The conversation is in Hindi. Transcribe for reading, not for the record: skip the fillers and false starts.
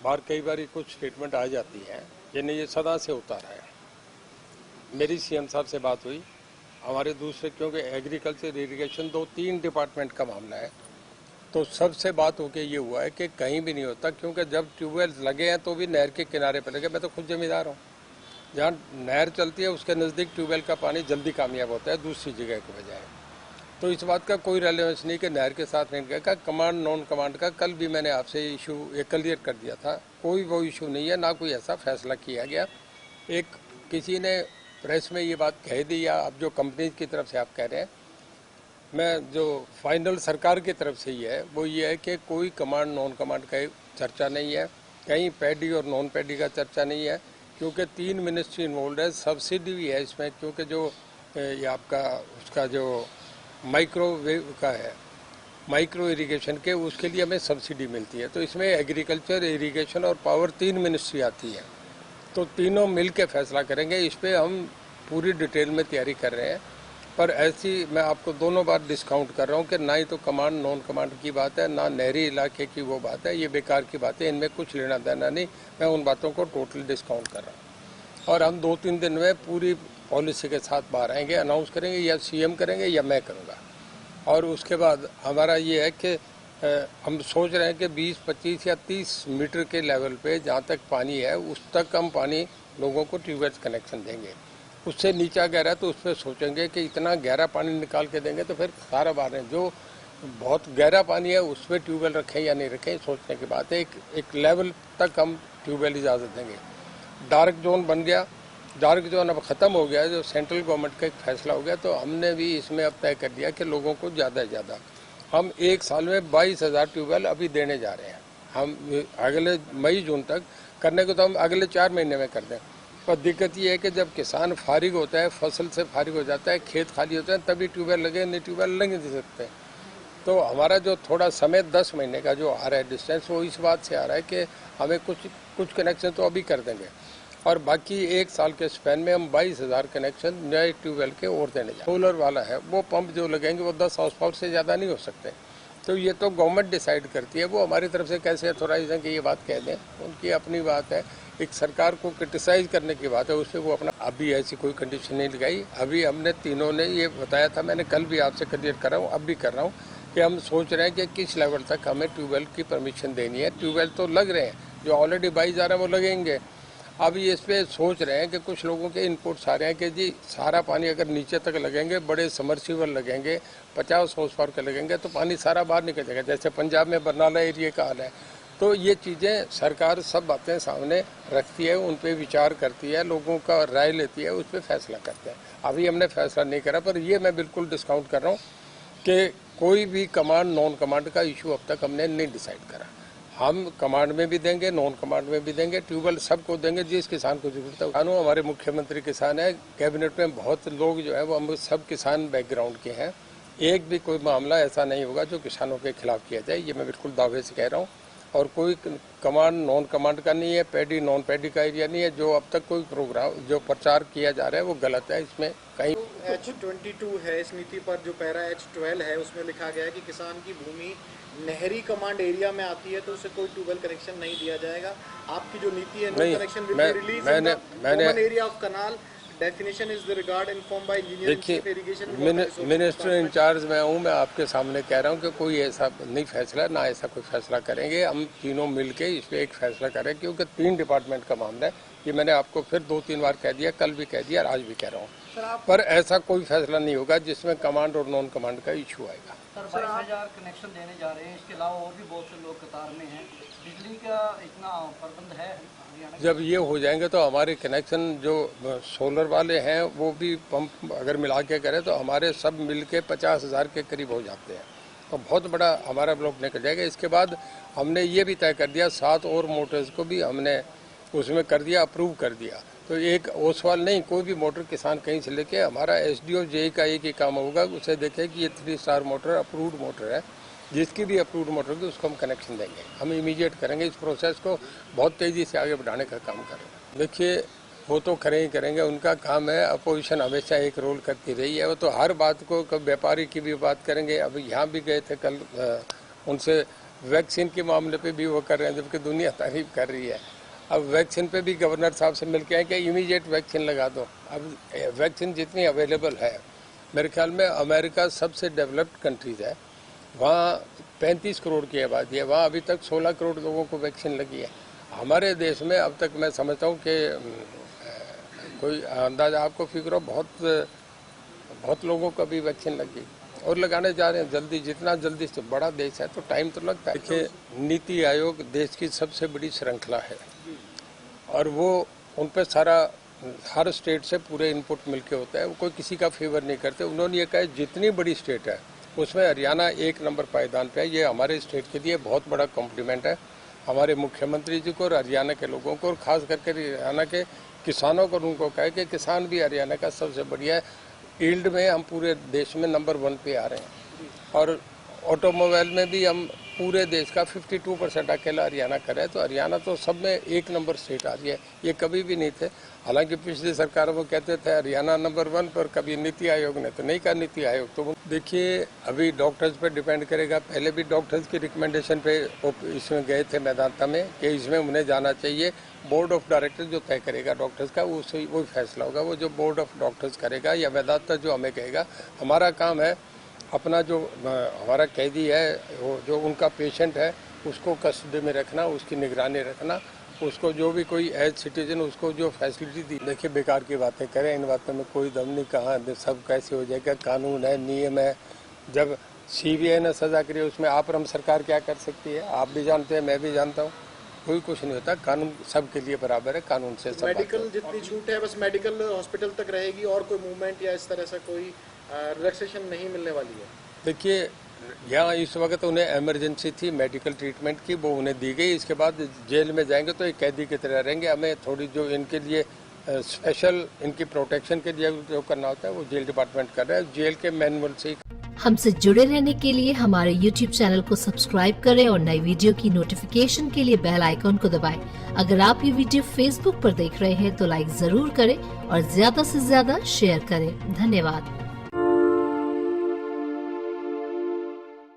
बार कई बार कुछ स्टेटमेंट आ जाती है, यानी ये सदा से होता रहा है। मेरी सीएम साहब से बात हुई, हमारे दूसरे, क्योंकि एग्रीकल्चर इरिगेशन 2-3 डिपार्टमेंट का मामला है, तो सबसे बात होके ये हुआ है कि कहीं भी नहीं होता, क्योंकि जब ट्यूबवेल लगे हैं तो भी नहर के किनारे पर लगे। मैं तो खुद जमींदार हूँ, जहाँ नहर चलती है उसके नज़दीक ट्यूबवेल का पानी जल्दी कामयाब होता है दूसरी जगह के बजाय। तो इस बात का कोई रेलेवेंस नहीं कि नहर के साथ नहीं गया। कमांड नॉन कमांड का कल भी मैंने आपसे इशू ये क्लियर कर दिया था, कोई वो इशू नहीं है, ना कोई ऐसा फैसला किया गया। एक किसी ने प्रेस में ये बात कह दी, या अब जो कंपनी की तरफ से आप कह रहे हैं, मैं जो फाइनल सरकार की तरफ से ही है वो ये है कि कोई कमांड नॉन कमांड का चर्चा नहीं है, कहीं पैडी और नॉन पैडी का चर्चा नहीं है, क्योंकि 3 मिनिस्ट्री इन्वॉल्व है। सब्सिडी भी है इसमें, क्योंकि जो ये आपका उसका जो माइक्रोवेव का है, माइक्रो इरिगेशन के, उसके लिए हमें सब्सिडी मिलती है। तो इसमें एग्रीकल्चर, इरिगेशन और पावर 3 मिनिस्ट्री आती है, तो तीनों मिल के फैसला करेंगे। इस पर हम पूरी डिटेल में तैयारी कर रहे हैं, पर ऐसी मैं आपको दोनों बार डिस्काउंट कर रहा हूँ कि ना ही तो कमांड नॉन कमांड की बात है, ना नहरी इलाके की वो बात है, ये बेकार की बात है, इनमें कुछ लेना देना नहीं। मैं उन बातों को टोटली डिस्काउंट कर रहा हूँ, और हम 2-3 दिन में पूरी पॉलिसी के साथ बाहर आएंगे, अनाउंस करेंगे, या सीएम करेंगे या मैं करूँगा। और उसके बाद हमारा ये है कि हम सोच रहे हैं कि 20, 25 या 30 मीटर के लेवल पे जहाँ तक पानी है उस तक हम पानी लोगों को ट्यूबवेल कनेक्शन देंगे। उससे नीचा गहरा है तो उस पर सोचेंगे कि इतना गहरा पानी निकाल के देंगे तो फिर सारा बार है। जो बहुत गहरा पानी है उस पर ट्यूबवेल रखें या नहीं रखें, सोचने की बात है। एक लेवल तक हम ट्यूबवेल इजाज़त देंगे। डार्क जोन बन गया, डार्क जोन अब ख़त्म हो गया, जो सेंट्रल गवर्नमेंट का एक फैसला हो गया, तो हमने भी इसमें अब तय कर दिया कि लोगों को ज़्यादा से ज़्यादा हम 1 साल में 22,000 ट्यूबवेल अभी देने जा रहे हैं। हम अगले मई जून तक करने को तो हम अगले 4 महीने में कर दें, पर दिक्कत ये है कि जब किसान फारिग होता है, फसल से फारिग हो जाता है, खेत खाली होता है, तभी ट्यूबवेल लगे, नहीं ट्यूबवेल लग नहीं सकते। तो हमारा जो थोड़ा समय 10 महीने का जो आ रहा है डिस्टेंस, वो इस बात से आ रहा है कि हमें कुछ कनेक्शन तो अभी कर देंगे, और बाकी 1 साल के स्पैन में हम 22,000 कनेक्शन नए ट्यूबवेल के और देने जाए। सोलर वाला है, वो पंप जो लगेंगे वो 10 हाउस पावर से ज़्यादा नहीं हो सकते। तो ये तो गवर्नमेंट डिसाइड करती है, वो हमारी तरफ से कैसे अथोराइज है कि ये बात कह दें, उनकी अपनी बात है। एक सरकार को क्रिटिसाइज करने की बात है, उससे वो अपना, अभी ऐसी कोई कंडीशन नहीं लगाई। अभी हमने तीनों ने ये बताया था, मैंने कल भी आपसे क्लियर कर रहा हूँ, अब भी कर रहा हूँ, कि हम सोच रहे हैं कि किस लेवल तक हमें ट्यूबवेल की परमिशन देनी है। ट्यूबवेल तो लग रहे हैं, जो ऑलरेडी 22,000 है वो लगेंगे। अब ये इस पर सोच रहे हैं कि कुछ लोगों के इनपुट्स आ रहे हैं कि जी सारा पानी अगर नीचे तक लगेंगे, बड़े समर्सिबल लगेंगे, 50 हॉर्स पावर के लगेंगे, तो पानी सारा बाहर निकल जाएगा, जैसे पंजाब में बरनाला एरिया का हाल है। तो ये चीज़ें सरकार सब बातें सामने रखती है, उन पर विचार करती है, लोगों का राय लेती है, उस पर फैसला करते हैं। अभी हमने फैसला नहीं करा, पर ये मैं बिल्कुल डिस्काउंट कर रहा हूँ कि कोई भी कमांड नॉन कमांड का इशू अब तक हमने नहीं डिसाइड करा। हम कमांड में भी देंगे, नॉन कमांड में भी देंगे, ट्यूबवेल सबको देंगे जिस किसान को जरूरत है। किसानों, हमारे मुख्यमंत्री किसान है, कैबिनेट में बहुत लोग जो है वो हम सब किसान बैकग्राउंड के हैं। एक भी कोई मामला ऐसा नहीं होगा जो किसानों के खिलाफ किया जाए, ये मैं बिल्कुल दावे से कह रहा हूँ। और कोई कमांड नॉन कमांड का नहीं है, पैडी नॉन पैडी का एरिया नहीं है। जो अब तक कोई प्रोग्राम जो प्रचार किया जा रहा है वो गलत है। इसमें कहीं H22 है, इस नीति पर जो पैरा H12 है उसमें लिखा गया है कि किसान की भूमि नहरी कमांड एरिया में आती है तो उसे कोई ट्यूबवेल कनेक्शन नहीं दिया जाएगा। आपकी जो नीति है, no connection will be release in the common area of canal. Definition is the regard inform by engineer. Minister incharge मैं हूँ, मैं आपके सामने कह रहा हूँ कि कोई ऐसा नहीं फैसला, ना ऐसा कोई फैसला करेंगे। हम तीनों मिलके इस पर एक फैसला करें, क्योंकि 3 डिपार्टमेंट का मामला है। ये मैंने आपको फिर 2-3 बार कह दिया, कल भी कह दिया और आज भी कह रहा हूँ। पर ऐसा कोई फैसला नहीं होगा जिसमें कमांड और नॉन कमांड का इशू आएगा। सर 22,000 कनेक्शन देने जा रहे हैं, इसके अलावा और भी बहुत से लोग कतार में हैं। बिजली का इतना प्रबंध है हरियाणा? जब ये हो जाएंगे तो हमारे कनेक्शन जो सोलर वाले हैं वो भी पंप अगर मिला के करें तो हमारे सब मिल के 50,000 के करीब हो जाते हैं, तो बहुत बड़ा हमारा ब्लॉक निकल जाएगा। इसके बाद हमने ये भी तय कर दिया, 7 और मोटर्स को भी हमने उसमें कर दिया, अप्रूव कर दिया। तो एक ओसवाल नहीं, कोई भी मोटर किसान कहीं से लेके, हमारा SDO JE का एक ही काम होगा, उसे देखे कि ये 3 स्टार मोटर अप्रूव्ड मोटर है, जिसकी भी अप्रूव्ड मोटर होगी उसको हम कनेक्शन देंगे। हम इमीडिएट करेंगे, इस प्रोसेस को बहुत तेज़ी से आगे बढ़ाने का काम करेंगे। देखिए वो तो करेंगे, उनका काम है। अपोजिशन हमेशा एक रोल करती रही है, वो तो हर बात को, व्यापारी की भी बात करेंगे। अभी यहाँ भी गए थे कल, उनसे वैक्सीन के मामले पे भी वो कर रहे हैं, जबकि दुनिया तारीफ कर रही है। अब वैक्सीन पे भी गवर्नर साहब से मिल के आए कि इमीडिएट वैक्सीन लगा दो। अब वैक्सीन जितनी अवेलेबल है, मेरे ख्याल में अमेरिका सबसे डेवलप्ड कंट्रीज है, वहाँ 35 करोड़ की आबादी है, वहाँ अभी तक 16 करोड़ लोगों को वैक्सीन लगी है। हमारे देश में अब तक मैं समझता हूँ कि कोई अंदाजा आपको फिक्र हो, बहुत लोगों को भी वैक्सीन लगी और लगाने जा रहे हैं जल्दी, जितना जल्दी से। बड़ा देश है तो टाइम तो लगता है। देखिए, नीति आयोग देश की सबसे बड़ी श्रृंखला है और वो उन पर सारा हर स्टेट से पूरे इनपुट मिलके होता है, वो कोई किसी का फेवर नहीं करते। उन्होंने ये कहा जितनी बड़ी स्टेट है उसमें हरियाणा 1 नंबर पायदान पे है। ये हमारे स्टेट के लिए बहुत बड़ा कॉम्प्लीमेंट है, हमारे मुख्यमंत्री जी को और हरियाणा के लोगों को, और खास करके हरियाणा के किसानों को। उनको कहा कि किसान भी हरियाणा का सबसे बढ़िया है। यील्ड में हम पूरे देश में नंबर 1 पे आ रहे हैं और ऑटोमोबाइल में भी हम पूरे देश का 52% अकेला हरियाणा कर रहे हैं। तो हरियाणा तो सब में 1 नंबर स्टेट आ रही है, ये कभी भी नहीं थे। हालांकि पिछली सरकारों को कहते थे हरियाणा नंबर 1 पर, कभी नीति आयोग ने तो नहीं कहा नीति आयोग। तो देखिए, अभी डॉक्टर्स पर डिपेंड करेगा। पहले भी डॉक्टर्स की रिकमेंडेशन पे इसमें गए थे मैदानता में कि इसमें उन्हें जाना चाहिए। बोर्ड ऑफ डायरेक्टर जो तय करेगा डॉक्टर्स का, वही फैसला होगा। वो जो बोर्ड ऑफ डॉक्टर्स करेगा या वेदांता जो हमें कहेगा। हमारा काम है अपना जो हमारा कैदी है, वो जो उनका पेशेंट है, उसको कस्टडी में रखना, उसकी निगरानी रखना, उसको जो भी कोई एज सिटीजन उसको जो फैसिलिटी दी। देखिए, बेकार की बातें करें, इन बातों में कोई दम नहीं। कहाँ सब कैसे हो जाएगा, कानून है, नियम है। जब CBI ने सजा करी उसमें आप और हम सरकार क्या कर सकती है, आप भी जानते हैं, मैं भी जानता हूँ। कोई कुछ नहीं होता, कानून सबके लिए बराबर है, कानून से सब। मेडिकल जितनी छूट है बस मेडिकल हॉस्पिटल तक रहेगी और कोई मूवमेंट या इस तरह से कोई रिलैक्सेशन नहीं मिलने वाली है। देखिए, यहाँ इस वक्त उन्हें इमरजेंसी थी मेडिकल ट्रीटमेंट की, वो उन्हें दी गई। इसके बाद जेल में जाएंगे तो एक कैदी की तरह रहेंगे। हमें थोड़ी जो इनके लिए स्पेशल इनकी प्रोटेक्शन के लिए जो करना होता है वो जेल डिपार्टमेंट कर रहा है, जेल के मैनुअल से। हमसे जुड़े रहने के लिए हमारे YouTube चैनल को सब्सक्राइब करें और नई वीडियो की नोटिफिकेशन के लिए बेल आइकॉन को दबाएं। अगर आप ये वीडियो Facebook पर देख रहे हैं तो लाइक जरूर करें और ज्यादा से ज्यादा शेयर करें। धन्यवाद।